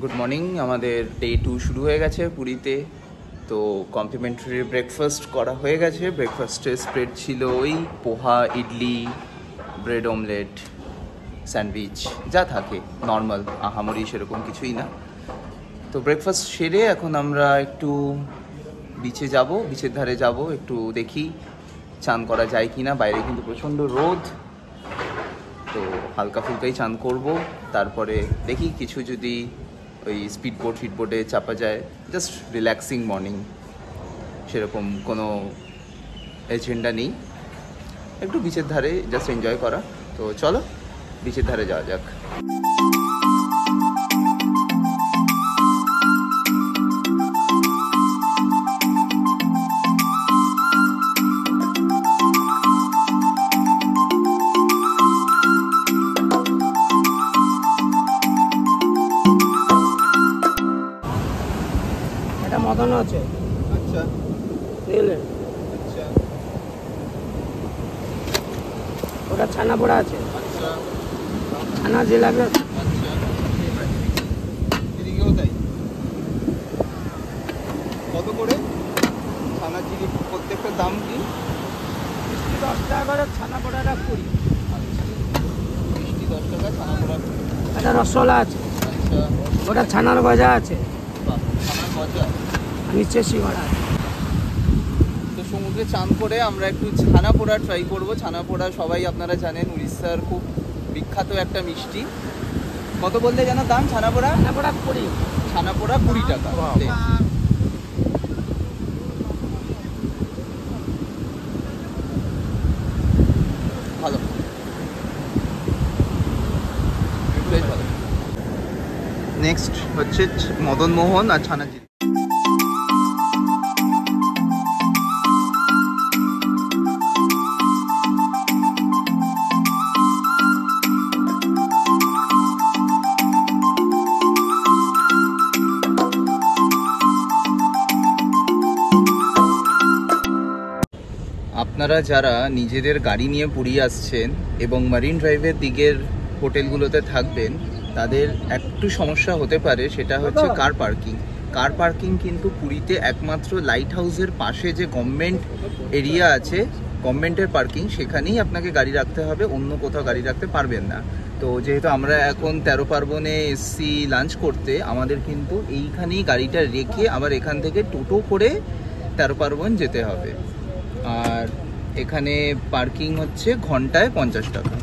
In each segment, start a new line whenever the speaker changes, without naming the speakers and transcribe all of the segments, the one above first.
Good morning. আমাদের day 2 শুরু হয়ে গেছে পুরীতে। তো কমপ্লিমেন্টারি ব্রেকফাস্ট করা হয়ে গেছে। ব্রেকফাস্টের স্প্রেড ছিল ওই পোহা, ইডলি, ব্রেড অমলেট, স্যান্ডউইচ, যা থাকে নর্মাল, আহামরি সেরকম কিছুই না। তো ব্রেকফাস্ট সেরে এখন আমরা একটু বিচে যাব, বিচের ধারে যাব, একটু দেখি চান করা যায় কি না। বাইরে কিন্তু প্রচণ্ড রোদ, তো হালকা ফুলকাই চান করব। তারপরে দেখি কিছু যদি ওই ফিটবোর্ডে চাপা যায়। জাস্ট রিল্যাক্সিং মর্নিং, সেরকম কোনো এজেন্ডা নেই, একটু বিচের ধারে জাস্ট এনজয় করা। তো চলো বিচের ধারে যাওয়া যাক।
মদন আছে,
আচ্ছা
বুঝলেন?
আচ্ছা,
ওটা ছানা পোড়া আছে,
আচ্ছা
ছানা জিলাপি আছে।
আচ্ছা, এদিকেও তাই। কত করে ছানা জিলিপি? প্রত্যেকটার দাম কি?
10 টাকা করে, ছানা পোড়াটা 20।
আচ্ছা, মিষ্টি 10 টাকা, ছানা পোড়া 20।
একটা রসগোল্লা আছে,
আচ্ছা,
ওটা ছানার গজা আছে,
বাহ, ছানার গজা।
নিচে সিঙ্গাড়া আছে।
তো সমুদ্রে চান করে আমরা একটু ছানা পোড়া ট্রাই করব। ছানা পোড়া সবাই আপনারা জানেন উড়িষ্যার খুব বিখ্যাত একটা মিষ্টি। কত বলতে জানো দাম ছানা পোড়া?
ছানা পোড়া 20।
ছানা পোড়া 20 টাকা। ভালো, বেশ ভালো। নেক্সট হচ্ছে মদন মোহন আর ছানা জিলিপি। আপনারা যারা নিজেদের গাড়ি নিয়ে পুরী আসছেন এবং মারিন ড্রাইভের দিকের হোটেলগুলোতে থাকবেন, তাদের একটু সমস্যা হতে পারে। সেটা হচ্ছে কার পার্কিং। কার পার্কিং কিন্তু পুরীতে একমাত্র লাইট হাউসের পাশে যে গভর্নমেন্ট এরিয়া আছে, গভর্নমেন্টের পার্কিং, সেখানেই আপনাকে গাড়ি রাখতে হবে, অন্য কোথাও গাড়ি রাখতে পারবেন না। তো যেহেতু আমরা এখন 13 পার্বণে এসছি লাঞ্চ করতে, আমাদের কিন্তু এইখানেই গাড়িটা রেখে আবার এখান থেকে টোটো করে 13 পার্বণ যেতে হবে। আর এখানে পার্কিং হচ্ছে ঘন্টায় 50 টাকা।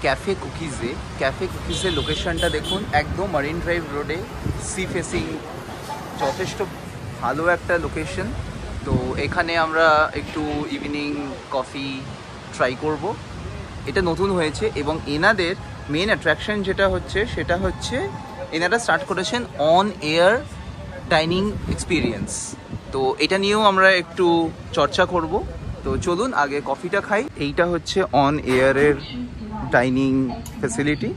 ক্যাফে কুকিজে, ক্যাফে কুকিজের লোকেশনটা দেখুন, একদম মারিন ড্রাইভ রোডে, সি ফেসিং, যথেষ্ট ভালো একটা লোকেশন। তো এখানে আমরা একটু ইভিনিং কফি ট্রাই করব। এটা নতুন হয়েছে এবং এনাদের মেন অ্যাট্রাকশন যেটা হচ্ছে সেটা হচ্ছে এনারা স্টার্ট করেছেন অন এয়ার ডাইনিং এক্সপিরিয়েন্স। তো এটা নিয়েও আমরা একটু চর্চা করব। তো চলুন আগে কফিটা খাই। এইটা হচ্ছে অন এয়ারের ডাইনিং ফ্যাসিলিটি।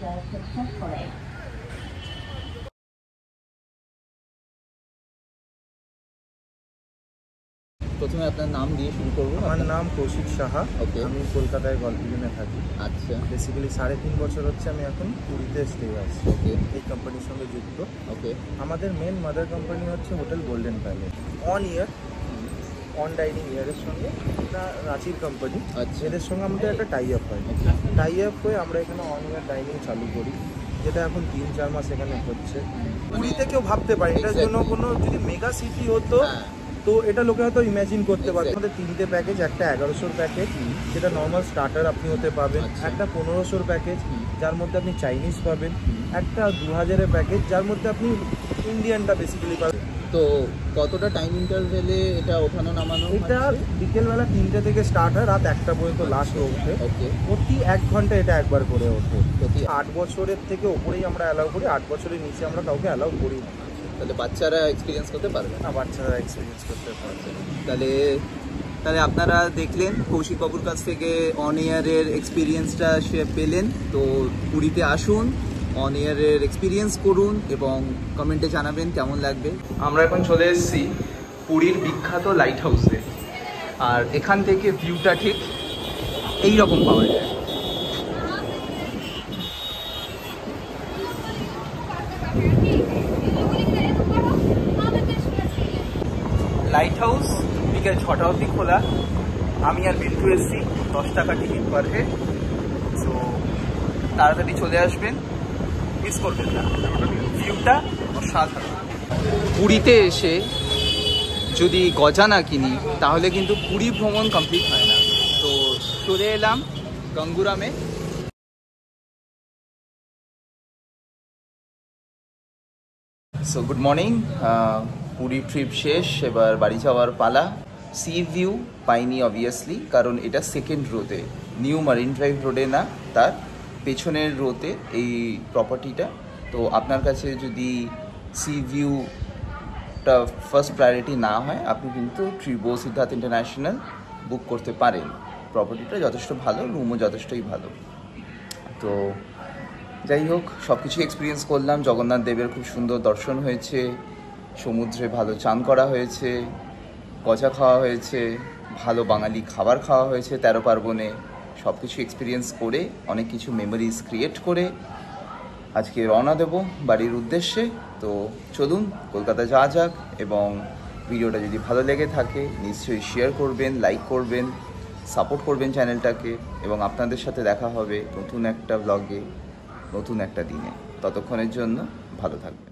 প্রথমে আপনার নাম দিয়ে শুরু করবো।
আমার নাম কৌশিক সাহা।
ওকে,
আমি কলকাতায় গল্পবিনে থাকি।
আচ্ছা,
বেসিক্যালি 3.5 বছর হচ্ছে আমি এখন পুরীতে স্টে আছি।
ওকে,
এই কোম্পানির সঙ্গে যুক্ত।
ওকে।
আমাদের মেন মাদার কোম্পানি হচ্ছে hotel golden palace. On year, on dining ইয়ারের সঙ্গে এটা রাঁচির কোম্পানি।
আচ্ছা,
এদের সঙ্গে আমাদের একটা টাই আপ হয়। টাই আপ হয়ে আমরা এখানে অন ইয়ার ডাইনিং চালু করি, যেটা এখন 3-4 মাস এখানে হচ্ছে। পুরীতে কেউ ভাবতে পারে এটার জন্য কোনো যদি মেগা সিটি হতো, তো এটা লোকে হয়তো ইমাজিন করতে পারবে। আমাদের 3টে প্যাকেজ, একটা 1100 প্যাকেজ যেটা নর্মাল স্টার্টার আপনি হতে পাবেন, একটা 1500 প্যাকেজ যার মধ্যে আপনি চাইনিজ পাবেন, একটা 2000-এর প্যাকেজ যার মধ্যে আপনি ইন্ডিয়ানটা বেসিক্যালি পাবেন।
তো কতটা টাইম ইন্টারভেলে এটা ওঠানো নামানো?
এটা বিকেলবেলা 3টে থেকে স্টার্ট হয়, রাত 1টা পর্যন্ত লাস্ট ওঠে।
ওকে,
প্রতি 1 ঘন্টা এটা একবার করে ওঠে।
প্রতি
8 বছরের থেকে ওপরেই আমরা অ্যালাউ করি, 8 বছরের নিচে আমরা কাউকে অ্যালাউ করি না।
তাহলে বাচ্চারা এক্সপিরিয়েন্স করতে পারবে
না, বাচ্চারা এক্সপিরিয়েন্স করতে পারবে।
তাহলে তাহলে আপনারা দেখলেন কৌশিক বাবুর কাছ থেকে অন এয়ারের এক্সপিরিয়েন্সটা সে পেলেন। তো পুরীতে আসুন, অন এয়ারের এক্সপিরিয়েন্স করুন এবং কমেন্টে জানাবেন কেমন লাগবে। আমরা এখন চলে এসেছি পুরীর বিখ্যাত লাইট হাউসে, আর এখান থেকে ভিউটা ঠিক এই রকম পাওয়া যায়। লাইট হাউস বিকেল 6টা অবধি খোলা। আমি আর বিল্টু এসেছি, 10 টাকা টিকিট পার হেড। সো তাড়াতাড়ি চলে আসবেন, মিস করবেন না, ভিউটা অসাধারণ। পুরীতে এসে যদি গজা না কিনি তাহলে কিন্তু পুরী ভ্রমণ কমপ্লিট হয় না। তো চলে এলাম গঙ্গুরামে। So good morning, Puri trip শেষ, এবার বাড়ি যাওয়ার পালা। সি ভিউ পাইনি অবভিয়াসলি, কারণ এটা সেকেন্ড রোতে, নিউ মারিন ড্রাইভ রোডে না, তার পেছনের রোতে এই প্রপার্টিটা। তো আপনার কাছে যদি সি ভিউটা ফার্স্ট প্রায়োরিটি না হয়, আপনি কিন্তু ট্রিবো সিদ্ধার্থ ইন্টারন্যাশনাল বুক করতে পারেন। প্রপার্টিটা যথেষ্ট ভালো, রুমও যথেষ্টই ভালো। তো যাই হোক, সব কিছু এক্সপিরিয়েন্স করলাম। জগন্নাথ দেবের খুব সুন্দর দর্শন হয়েছে, সমুদ্রে ভালো চান করা হয়েছে, গজা খাওয়া হয়েছে, ভালো বাঙালি খাবার খাওয়া হয়েছে 13 পার্বণে। সব কিছু এক্সপিরিয়েন্স করে, অনেক কিছু মেমোরিজ ক্রিয়েট করে আজকে রওনা দেব বাড়ির উদ্দেশ্যে। তো চলুন কলকাতা যাওয়া যাক, এবং ভিডিওটা যদি ভালো লেগে থাকে নিশ্চয়ই শেয়ার করবেন, লাইক করবেন, সাপোর্ট করবেন চ্যানেলটাকে, এবং আপনাদের সাথে দেখা হবে নতুন একটা ব্লগে, নতুন একটা দিনে। ততক্ষণের জন্য ভালো থাকবেন।